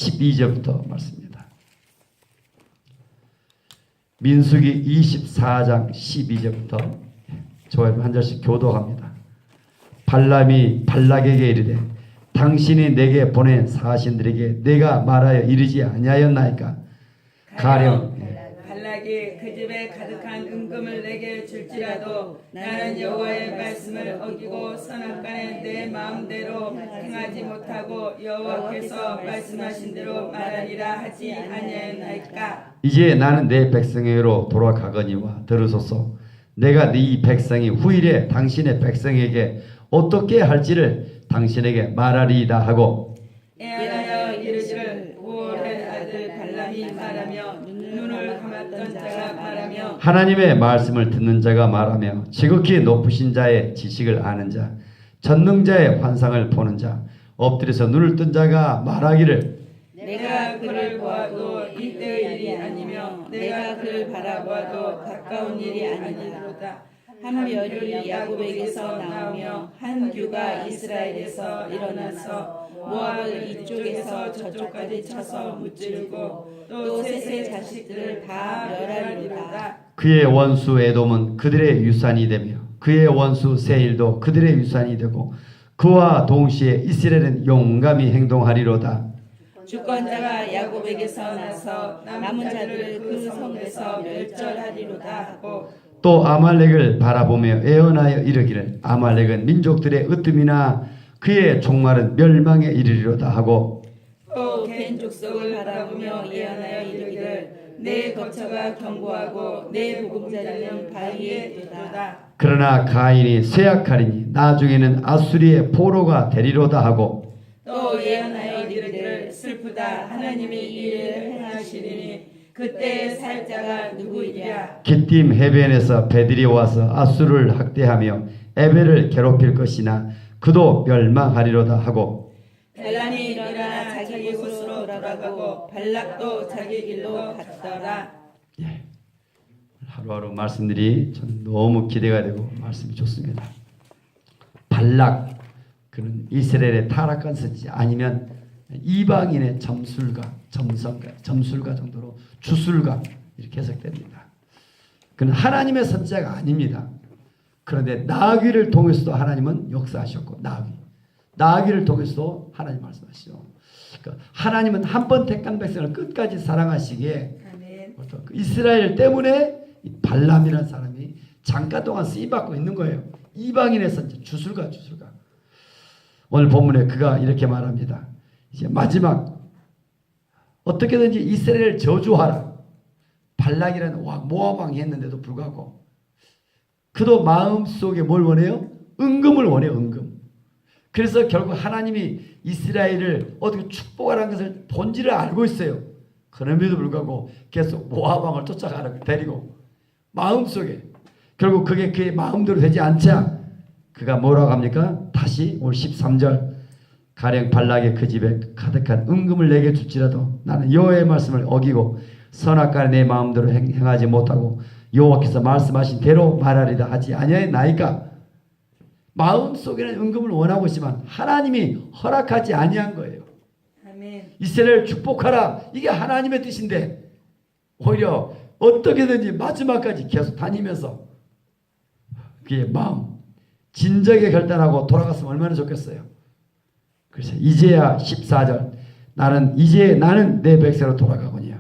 12절부터 말씀입니다. 민수기 24장 12절부터 저와 한 절씩 교독합니다. 발람이 발락에게 이르되 당신이 내게 보낸 사신들에게 내가 말하여 이르지 아니하였나이까. 가령 발락이 그 집에 가득한 은금을 내게 줄지라도 나는 여호와의 말씀을 어기고 선악간에 내 마음대로 행하지 못하고 여호와께서 말씀하신 대로 말하리라 하지 아니하였나이까. 이제 나는 내 백성에게로 돌아가거니와 들으소서. 내가 네 백성이 후일에 당신의 백성에게 어떻게 할지를 당신에게 말하리이다 하고 예하여 이르시를 우올의 아들 발람이 말하며 눈을 감았던 자가 말하며 하나님의 말씀을 듣는 자가 말하며 지극히 높으신 자의 지식을 아는 자 전능자의 환상을 보는 자 엎드려서 눈을 뜬 자가 말하기를 내가 그를 보아도 이때의 일이 아니며 내가 그를 바라보아도 가까운 일이 아니니로다. 한 별이 야곱에게서 나오며 한 규가 이스라엘에서 일어나서 모압을 이쪽에서 저쪽까지 쳐서 무찌르고 또 셋의 자식들을 다 멸하리로다. 그의 원수 에돔은 그들의 유산이 되며 그의 원수 세일도 그들의 유산이 되고 그와 동시에 이스라엘은 용감히 행동하리로다. 주권자가 야곱에게서 나서 남은 자들을 그 성에서 멸절하리로다 하고 또 아말렉을 바라보며 애언하여 이르기를 아말렉은 민족들의 으뜸이나 그의 종말은 멸망에 이르리로다 하고 또 겐 족속을 바라보며 예언하여 이르기를 내 거처가 견고하고 내 보금자리는 바위에 있도다. 그러나 가인이 쇠약하리니 나중에는 아수리의 포로가 되리로다 하고 또 예언하여 이르기를 슬프다 하나님이 이를 행하시리니 그때 살 자가 누구이랴. 기띔 해변에서 배들이 와서 아수를 학대하며 에벨을 괴롭힐 것이나 그도 멸망하리로다 하고 벨람이 일어나 자기 곳으로 돌아가고 발락도 자기 길로 갔더라. 예. 하루하루 말씀들이 저는 너무 기대가 되고 말씀이 좋습니다. 발락 그는 이스라엘의 타락한 선지 아니면 이방인의 점술가 정도로 주술가 이렇게 해석됩니다. 그는 하나님의 선지자가 아닙니다. 그런데 나귀를 통해서도 하나님은 역사하셨고 나귀를 통해서도 하나님 말씀하시죠. 그러니까 하나님은 한 번 택한 백성을 끝까지 사랑하시기에 이스라엘 때문에 발람이라는 사람이 잠깐 동안 쓰임받고 있는 거예요. 이방인의 선지 주술가. 오늘 본문에 그가 이렇게 말합니다. 이제 마지막 어떻게든지 이스라엘을 저주하라. 발락이라는 모압 왕이 했는데도 불구하고 그도 마음속에 뭘 원해요? 은금을 원해요. 은금. 그래서 결국 하나님이 이스라엘을 어떻게 축복하라는 것을 본질을 알고 있어요. 그럼에도 불구하고 계속 모압 왕을 쫓아가라고 데리고 마음속에 결국 그게 그의 마음대로 되지 않자 그가 뭐라고 합니까? 다시 오늘 13절 가령 발락의 그 집에 가득한 은금을 내게 줄지라도 나는 여호와의 말씀을 어기고 선악간에 내 마음대로 행하지 못하고 여호와께서 말씀하신 대로 말하리다 하지 아니하였나이까. 마음속에는 은금을 원하고 있지만 하나님이 허락하지 아니한 거예요. 아멘. 이스라엘을 축복하라. 이게 하나님의 뜻인데 오히려 어떻게든지 마지막까지 계속 다니면서 그의 마음 진작에 결단하고 돌아갔으면 얼마나 좋겠어요. 그래서 이제야 14절 나는 내 백성으로 돌아가거니와.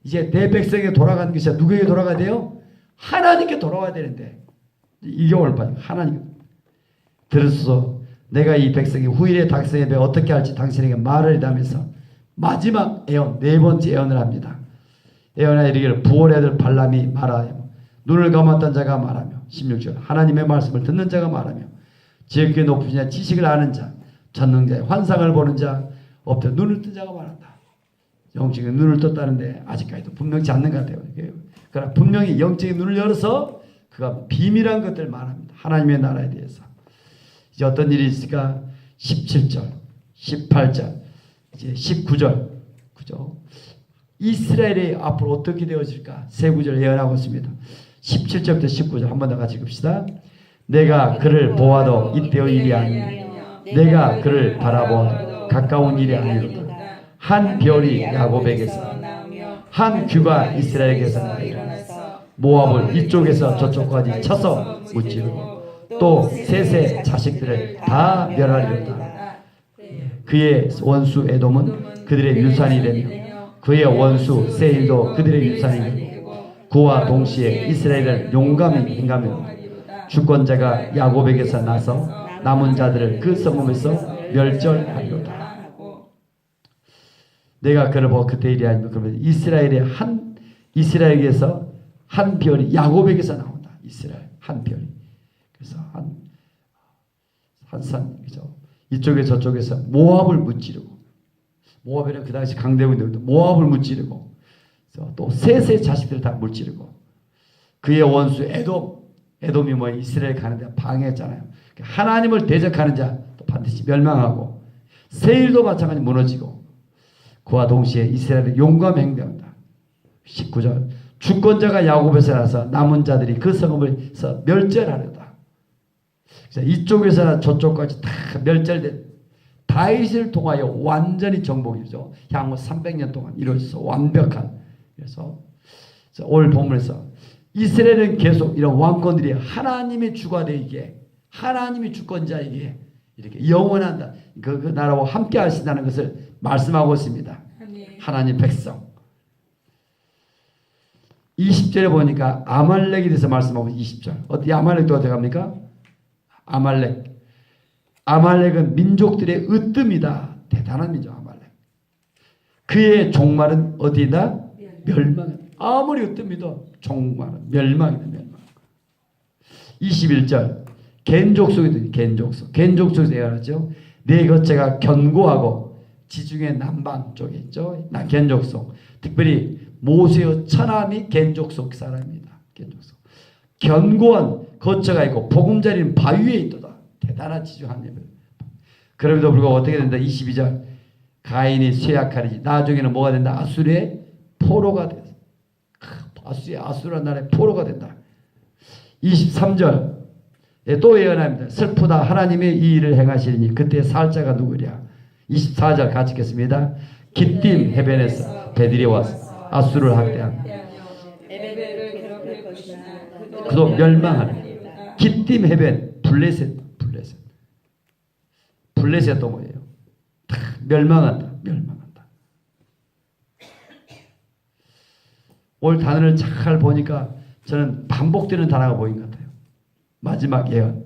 이제 내 백성에게 돌아가는 것이 누구에게 돌아가야 돼요? 하나님께 돌아와야 되는데 이게 오늘 하나님 들으소서. 내가 이 백성이 후일에 당신에게 어떻게 할지 당신에게 말을 하면서 마지막 애언 네 번째 애언을 합니다. 애언하여 이르기를 부올의 아들 발람이 말하여 눈을 감았던 자가 말하며 16절 하나님의 말씀을 듣는 자가 말하며 지극히 높으신 자 지식을 아는 자 전능자의 환상을 보는 자 엎드려 눈을 뜬 자가 말한다. 영적인 눈을 떴다는데 아직까지도 분명치 않는 것 같아요. 그러나 분명히 영적인 눈을 열어서 그가 비밀한 것들을 말합니다. 하나님의 나라에 대해서. 이제 어떤 일이 있을까? 17절, 18절, 이제 19절, 그죠? 이스라엘이 앞으로 어떻게 되어질까? 세 구절 예언하고 있습니다. 17절부터 19절 한 번 더 같이 읽읍시다. 내가 그를 보아도 이때의 일이 아니요 내가 그를 바라보아도 가까운 일이 아니로다. 한 별이 야곱에게서 나오며 한 규가 이스라엘에게서 나니라. 일어나서 모압을 이쪽에서 저쪽까지 쳐서 무찌르고 또 셋의 자식들을 다 멸하리로다. 그의 원수 에돔은 그들의 유산이 되며 그의 원수 세일도 그들의 유산이 되고 그와 동시에 이스라엘을 용감히 행하며 주권자가 야곱에게서 나서 남은 자들을 그 성읍에서 멸절하리로다. 내가 그를 보고 그때 이리하니 그러면 이스라엘에게서 한 별이 야곱에게서 나온다. 이스라엘 한 별이. 그래서 한산 그죠. 이쪽에 저쪽에서 모압을 무찌르고 모압에는 그 당시 강대국인데 모압을 무찌르고 또 셋의 자식들을 다 무찌르고 그의 원수 에돔이 뭐 이스라엘 가는데 방해했잖아요. 하나님을 대적하는 자 또 반드시 멸망하고 세일도 마찬가지 무너지고 그와 동시에 이스라엘은 용감 행동한다. 19절 주권자가 야곱에서 나서 남은 자들이 그 성읍에서 멸절하려다. 이쪽에서 저쪽까지 다 멸절된 다윗을 통하여 완전히 정복이죠. 향후 300년 동안 이루어져서 완벽한. 그래서 오늘 본문에서 이스라엘은 계속 이런 왕권들이 하나님의 주가 되게 하나님의 주권자에게 이렇게 영원한다. 그 나라와 함께 하신다는 것을 말씀하고 있습니다. 하나님 백성. 20절에 보니까 아말렉에 대해서 말씀하고 20절. 어떻게 아말렉도 어떻게 합니까? 아말렉은 민족들의 으뜸이다. 대단한 민족 아말렉. 그의 종말은 어디다? 멸망. 아무리 으뜸이도 종말은 멸망이다. 멸망. 21절 겐족속이다. 겐족속에서 얘기하죠. 네 겉째가 견고하고 지중해 남방 쪽에 있죠. 겐족속. 특별히 모세의 처남이 겐족속 사람입니다. 겐족속. 견고한 겉째가 있고 보금자리는 바위에 있도다. 대단한 지중한 예배. 그럼에도 불구하고 어떻게 된다? 22절 가인이 쇠약하리지 나중에는 뭐가 된다? 아수르의 포로가 된다. 아수르한 나라의 포로가 된다. 23절 또 예언합니다. 슬프다 하나님의 이 일을 행하시리니 그때 살 자가 누구랴. 24절 같이 읽겠습니다. 기띔 해변에서 배들이 와서 아수르를 학대한 그도 멸망하는 기띔 해변 블레셋 또 뭐예요? 다 멸망한다. 오늘 단어를 잘 보니까 저는 반복되는 단어가 보인 것 같아요. 마지막 예언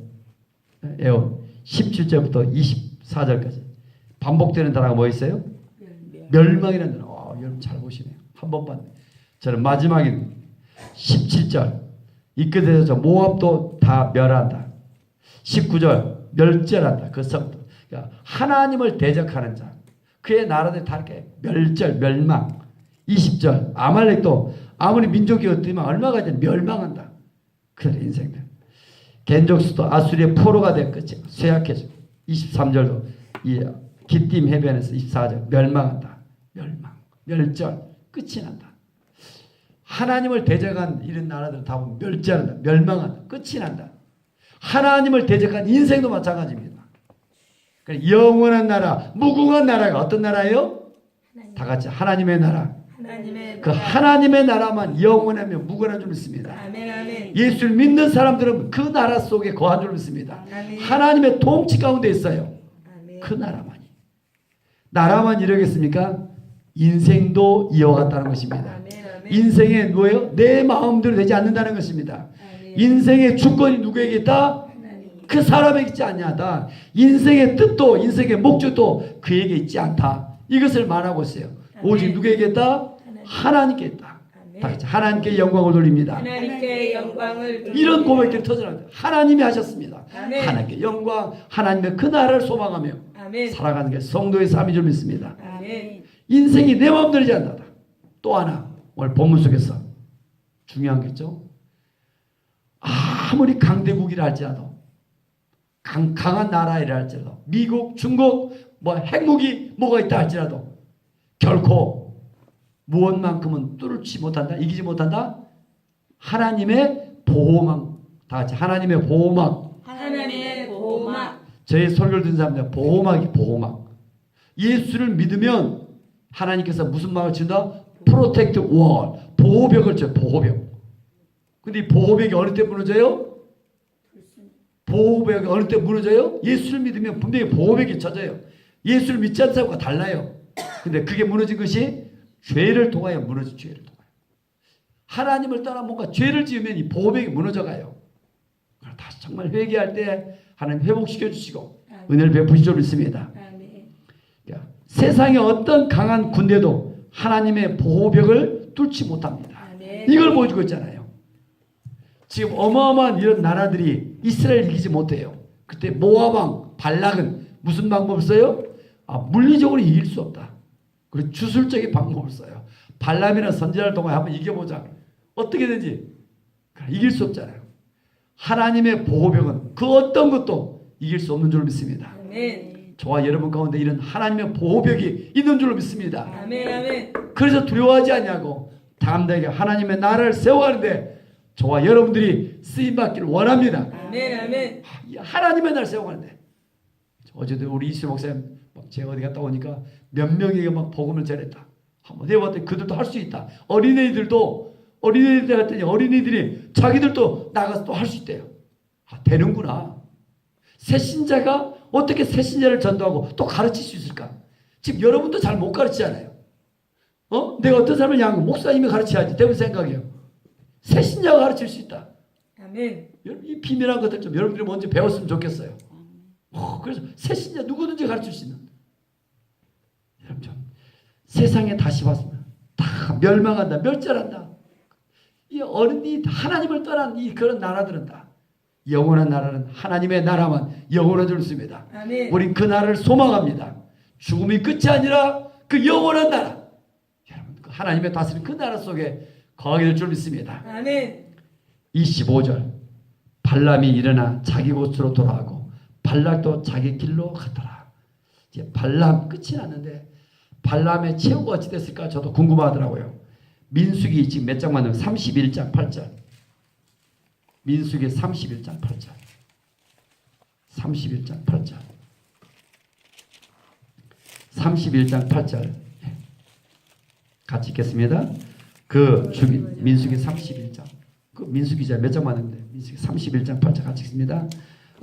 17절부터 24절까지 반복되는 단어가 뭐 있어요? 멸망이라는 단어. 여러분 잘 보시네요. 한 번 봤네. 저는 마지막인 17절 이 끝에서 모압도 다 멸한다. 19절 멸절한다. 그 성도. 그러니까 하나님을 대적하는 자. 그의 나라들이 다 이렇게 멸망. 20절 아말렉도 아무리 민족이 어떠면 얼마가 되면 멸망한다. 그들의 인생들. 겐족수도 아수리의 포로가 될 것이 쇠약해지고 23절도 이 기띔 해변에서 24절 멸망한다. 멸절 끝이 난다. 하나님을 대적한 이런 나라들 다 보면 멸절한다. 멸망한다. 끝이 난다. 하나님을 대적한 인생도 마찬가지입니다. 그러니까 영원한 나라, 무궁한 나라가 어떤 나라예요? 다 같이 하나님의 나라. 그 하나님의 나라만 영원하며 무궁한 줄 믿습니다. 예수를 믿는 사람들은 그 나라 속에 거한 줄 믿습니다. 하나님의 통치 가운데 있어요. 그 나라만 이러겠습니까? 인생도 이어갔다는 것입니다. 인생에 뭐예요? 내 마음대로 되지 않는다는 것입니다. 인생의 주권이 누구에게 있다? 그 사람에게 있지 않냐다. 인생의 뜻도 인생의 목적도 그에게 있지 않다. 이것을 말하고 있어요. 오직 누구에게 있다? 하나님께 있다. 다 같이 하나님께 영광을 돌립니다. 하나님께 영광을 돌립니다. 이런 고백들이 터져나옵니다. 하나님이 하셨습니다. 아멘. 하나님께 영광, 하나님의 그 나라를 소망하며 아멘. 살아가는 게 성도의 삶인 줄 믿습니다. 아멘. 인생이 내 마음대로 되지 않는다. 또 하나 오늘 본문 속에서 중요한 게죠. 아무리 강대국이라 할지라도 강한 나라이라 할지라도 미국, 중국 뭐 핵무기 뭐가 있다 할지라도 결코 무엇만큼은 뚫지 못한다. 이기지 못한다. 하나님의 보호막. 다 같이 하나님의 보호막. 하나님의 보호막. 저희 설교를 듣는 사람들 보호막이 보호막. 예수를 믿으면 하나님께서 무슨 막을 친다? 프로텍트 월, 보호벽을 쳐. 보호벽. 근데 이 보호벽이 어느 때 무너져요? 보호벽이 어느 때 무너져요? 예수를 믿으면 분명히 보호벽이 쳐져요. 예수를 믿지 않는 사람과 달라요. 근데 그게 무너진 것이 죄를 통하여 무너진 죄를 통하여. 하나님을 떠나 뭔가 죄를 지으면 이 보호벽이 무너져가요. 다시 정말 회개할 때 하나님 회복시켜 주시고 은혜를 베푸실 줄 믿습니다. 그러니까 세상의 어떤 강한 군대도 하나님의 보호벽을 뚫지 못합니다. 이걸 보여주고 있잖아요. 지금 어마어마한 이런 나라들이 이스라엘 이기지 못해요. 그때 모압왕 발락은 무슨 방법을 써요? 물리적으로 이길 수 없다. 그리고 주술적인 방법을 써요. 발람이나 선지자를 통해 한번 이겨보자. 어떻게든지 이길 수 없잖아요. 하나님의 보호벽은 그 어떤 것도 이길 수 없는 줄 믿습니다. 아멘. 저와 여러분 가운데 이런 하나님의 보호벽이 있는 줄 믿습니다. 아멘. 아멘. 그래서 두려워하지 않냐고 담대하게 하나님의 나라를 세워가는데 저와 여러분들이 쓰임받기를 원합니다. 아멘. 아멘. 하나님의 나라를 세워가는데 어제도 우리 이수 목사님 제가 어디 갔다 오니까 몇 명에게 막 복음을 전했다. 한번 해봤더니 그들도 할 수 있다. 어린이들 했더니 어린이들이 자기들도 나가서 또 할 수 있대요. 되는구나. 새신자가 어떻게 새신자를 전도하고 또 가르칠 수 있을까? 지금 여러분도 잘 못 가르치잖아요. 내가 어떤 사람을 향하고 목사님이 가르쳐야지. 대부분 생각이에요. 새신자가 가르칠 수 있다. 아멘. 이 비밀한 것들 좀 여러분들이 먼저 배웠으면 좋겠어요. 그래서 새신자 누구든지 가르칠 수 있는. 여러분 좀 세상에 다시 봤으면 다 멸망한다, 멸절한다. 이 어른이 하나님을 떠난 이 그런 나라들은 다 영원한 나라는 하나님의 나라만 영원한 줄 믿습니다. 아멘. 우린 그 나라를 소망합니다. 죽음이 끝이 아니라 그 영원한 나라. 여러분 그 하나님의 다스림 그 나라 속에 거하게 될 줄 믿습니다. 아멘. 25절 발람이 일어나 자기 곳으로 돌아가고 발락도 자기 길로 갔더라. 이제 발람 끝이 났는데 발람의 최후가 어찌 됐을까 저도 궁금하더라고요. 민수기 지금 몇 장 만나면 31장 8절. 민수기 31장 8절. 31장 8절. 31장 8절. 같이 읽겠습니다. 민수기 31장. 그 민수기 몇 장 만났는데 민수기 31장 8절 같이 읽습니다.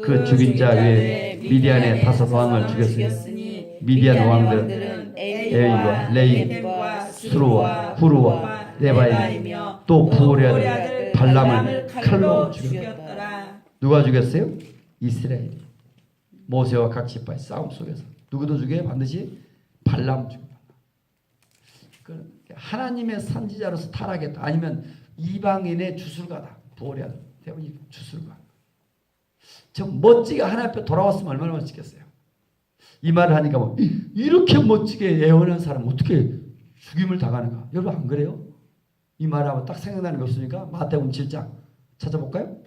그 죽인 자 위에 미디안의 5 왕을 죽였으니 미디안 왕들은 에위와 레인과 수루와 후루와 네바임이며 또 부올의 아들 발람을 칼로 죽였더라. 누가 죽였어요? 이스라엘이. 모세와 각 지파의 싸움 속에서 누구도 죽여요? 반드시 발람 죽였다. 하나님의 선지자로서 타락했다. 아니면 이방인의 주술가다. 부올의 아들 대부분 주술가. 좀 멋지게 하나님 앞에 돌아왔으면 얼마나 멋지겠어요. 이 말을 하니까 뭐 이렇게 멋지게 예언한 사람 어떻게 죽임을 당하는가? 여러분 안 그래요? 이 말하면 딱 생각나는 게 없으니까 마태복음 7장 찾아볼까요?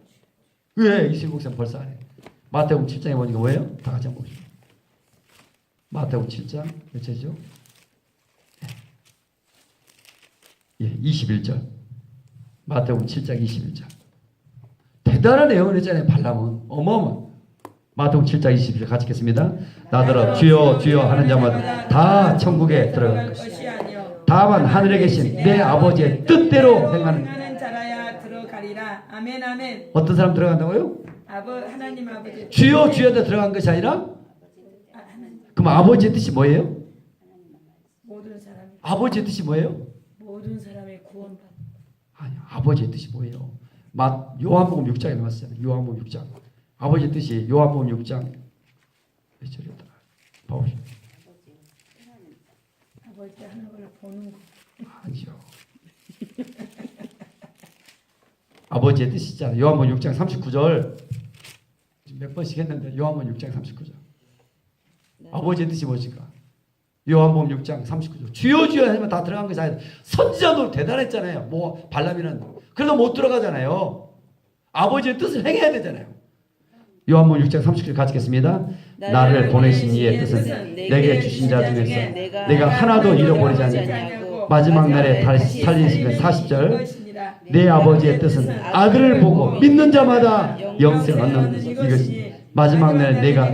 왜 이슬 목사님 벌써 안 해? 마태복음 7장에 보니까 뭐예요? 다 같이 한번 보시죠. 마태복음 7장 몇 절이죠? 예, 21절. 마태복음 7장 21절. 대단한 예언했잖아요. 발람은 어마어마. 마태복음 7장 22절 같이 읽겠습니다. 나더러 주여 주여 하는 자마다 다 천국에 들어갈 것이야. 다만 하늘에 계신 내 아버지의 뜻대로 행하는 자라야 들어가리라. 아멘. 아멘. 어떤 사람 들어간다고요? 하나님 아버지. 주여 주여에 들어간 것이 아니라 그럼 아버지의 뜻이 뭐예요? 모든 사람이. 아버지의 뜻이 뭐예요? 모든 사람의 구원받. 아니 아버지의 뜻이 뭐예요? 요한복음 6장에 나왔잖아요. 요한복음 6장. 아버지의 뜻이 요한복음 6장 몇 절이었더라? 봐보시죠. 아버지 하늘을 보는 거. 아니죠. 아버지의 뜻이잖아요. 요한복음 6장 39절. 몇 번씩 했는데 요한복음 6장 39절. 아버지의 뜻이 무엇일까? 요한복음 6장 39절. 주여 주여 하면 다 들어간 것이 아니라 선지자도 대단했잖아요. 뭐 발람이는 그래도 못 들어가잖아요. 아버지의 뜻을 행해야 되잖아요. 요한복음 6장 39절 같이 읽겠습니다. 나를 보내신 이의 뜻은 내게 주신 자 중에서 내가 하나도 잃어버리지 않고 마지막 날에 다시 살리시는 40절. 내 아버지의 뜻은 아들을 보고 믿는 자마다 영생을 얻는 것이 이것이 마지막 날에 내가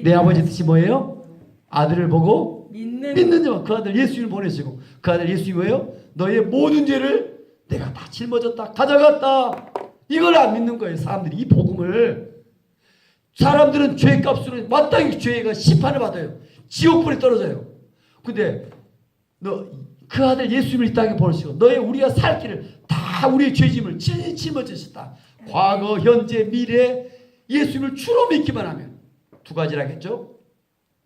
내 아버지의 뜻이 뭐예요? 아들을 보고 믿는 자만 그 아들 예수님을 보내시고 그 아들 예수님이 뭐예요? 너의 모든 죄를 내가 다 짊어졌다 가져갔다. 이걸 안 믿는 거예요. 사람들이 이 복음을. 사람들은 죄값으로 마땅히 죄가 심판을 받아요. 지옥불에 떨어져요. 근데 너 그 아들 예수님을 이 땅에 보내시고 너의 우리가 살 길을 다 우리의 죄짐을 짊어지셨다. 과거, 현재, 미래 예수님을 주로 믿기만 하면 두 가지라겠죠.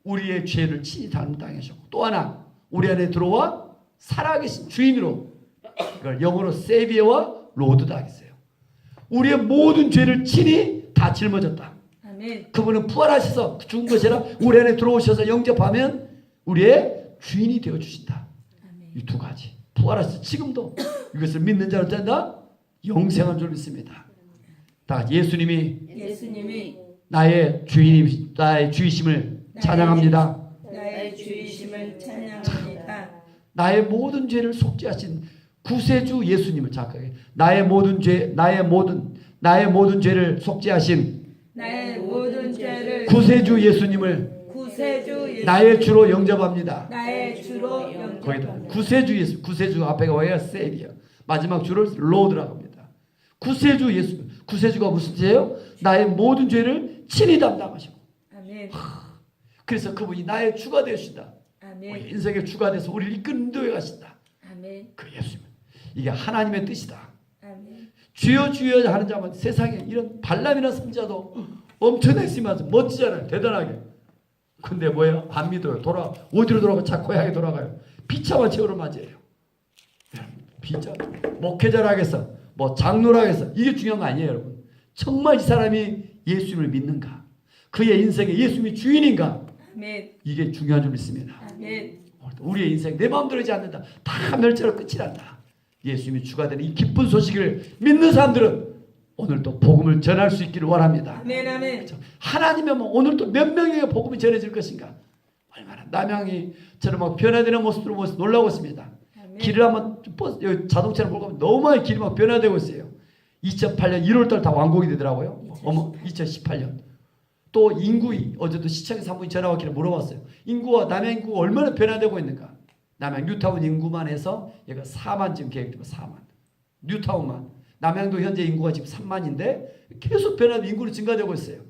우리의 죄를 친히 담당하셨고 또 하나 우리 안에 들어와 살아계신 주인으로 이걸 영어로 세비어와 로드다 하겠어요. 우리의 모든 죄를 친히 다 짊어졌다. 아멘. 그분은 부활하셔서 죽은 것이라 우리 안에 들어오셔서 영접하면 우리의 주인이 되어 주신다. 이 두 가지 부활하셔서 지금도 이것을 믿는 자로 된다. 영생한 줄 믿습니다. 다 같이 예수님이 나의 주인이 나의 주이심을 찬양합니다. 나의 주이심을 찬양합니다. 나의 모든 죄를 속죄하신 구세주 예수님을 착하게 나의 모든 죄를 속죄하신 나의 모든 죄를 구세주 예수님을 구세주 나의 주로 영접합니다. 나의 주로 거기다 영접합니다. 구세주 예수, 구세주 앞에가 와야 세비어, 마지막 주를 로드라고 합니다. 구세주 예수, 구세주가 무슨 죄예요? 나의 모든 죄를 친히 담당하시고. 아멘. 그래서 그분이 나의 주가 되신다. 아멘. 우리 인생의 주가 돼서 우리를 이끄는 인도에 가신다. 아멘. 그 예수님. 이게 하나님의 뜻이다. 아멘. 주여 주여 하는 자만 세상에 이런 발람이나 승자도 엄청나게 심하죠. 멋지잖아요. 대단하게. 근데 뭐예요? 안 믿어요. 어디로 돌아가고 자꾸 고향에 돌아가요. 비참한 최후를 맞이해요. 비참. 목회자라 하겠어. 뭐 장로라 하겠어. 이게 중요한 거 아니에요, 여러분. 정말 이 사람이 예수님을 믿는가? 그의 인생에 예수님이 주인인가? 아멘. 이게 중요한 줄 믿습니다. 아멘. 우리의 인생 내 마음대로 되지 않는다. 다 멸절로 끝이 난다. 예수님이 주가 되는 이 기쁜 소식을 믿는 사람들은 오늘도 복음을 전할 수 있기를 원합니다. 아멘. 아멘. 그렇죠? 하나님이면 오늘도 몇 명에게 복음이 전해질 것인가? 얼마나 남양이 저는 막 변화되는 모습으로 놀라고 있습니다. 아멘. 길을 한번 자동차를 몰고 가면 너무 많이 길이 막 변화되고 있어요. 2008년 1월달 다 완공이 되더라고요. 2018년. 또 인구 어제도 시청에서 한 분이 전화 왔길래 물어봤어요. 인구와 남양 인구가 얼마나 변화되고 있는가? 남양 뉴타운 인구만 해서 얘가 4만 지금 계획되고 4만. 뉴타운만. 남양도 현재 인구가 지금 3만인데 계속 변화되고 인구는 증가되고 있어요.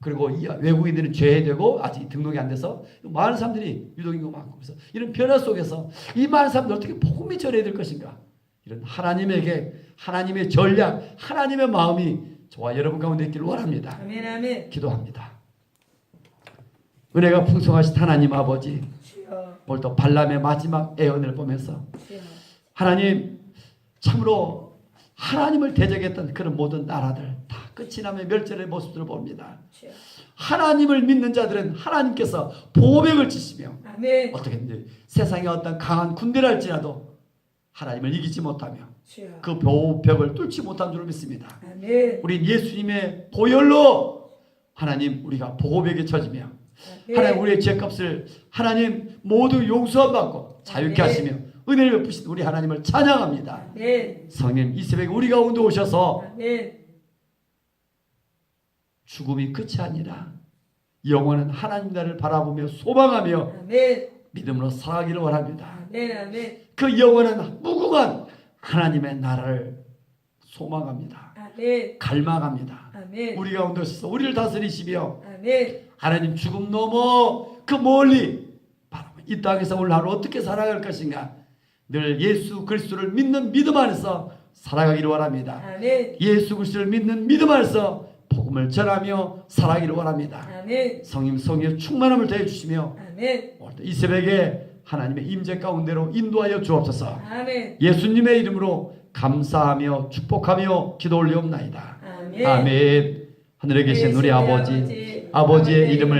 그리고 이 외국인들은 제외되고 아직 등록이 안 돼서 많은 사람들이 유동인구 많고 그래서 이런 변화 속에서 이 많은 사람들 어떻게 복음이 전해야 될 것인가? 이런 하나님에게 하나님의 전략, 하나님의 마음이 저와 여러분 가운데 있기를 원합니다. 아멘. 아멘. 기도합니다. 은혜가 풍성하신 하나님 아버지, 주여. 오늘 또 발람의 마지막 애언을 보면서 주여. 하나님 참으로 하나님을 대적했던 그런 모든 나라들 다 끝이 나며 멸절의 모습들을 봅니다. 주여. 하나님을 믿는 자들은 하나님께서 보호벽을 치시며 아멘. 어떻게 했는지 세상에 어떤 강한 군대랄지라도 하나님을 이기지 못하며 주여. 그 보호벽을 뚫지 못한 줄 믿습니다. 아멘. 우리 예수님의 보혈로 하나님 우리가 보호벽에 쳐지며 하나님 우리의 죄값을 하나님 모두 용서함 받고 자유케 하시며 은혜를 베푸신 우리 하나님을 찬양합니다. 아멘. 성령 이 새벽에 우리 가운데 오셔서 아멘. 죽음이 끝이 아니라 영원한 하나님 나라를 바라보며 소망하며 아멘. 믿음으로 살아가기를 원합니다. 아멘. 아멘. 그 영원한 무궁한 하나님의 나라를 소망합니다. 아멘. 갈망합니다. 아멘. 우리 가운데 오셔서 우리를 다스리시며 아멘. 하나님 죽음 넘어 그 멀리 바라보며 이 땅에서 오늘 하루 어떻게 살아갈 것인가 늘 예수 그리스도를 믿는 믿음 안에서 살아가기를 원합니다. 아멘. 예수 그리스도를 믿는 믿음 안에서 복음을 전하며 살아가기를 원합니다. 아멘. 성령 성령의 충만함을 더해 주시며 아멘. 오늘 이 새벽에 하나님의 임재 가운데로 인도하여 주옵소서. 아멘. 예수님의 이름으로 감사하며 축복하며 기도 올리옵나이다. 아멘. 아멘. 하늘에 계신 우리 아버지, 아버지의 이름을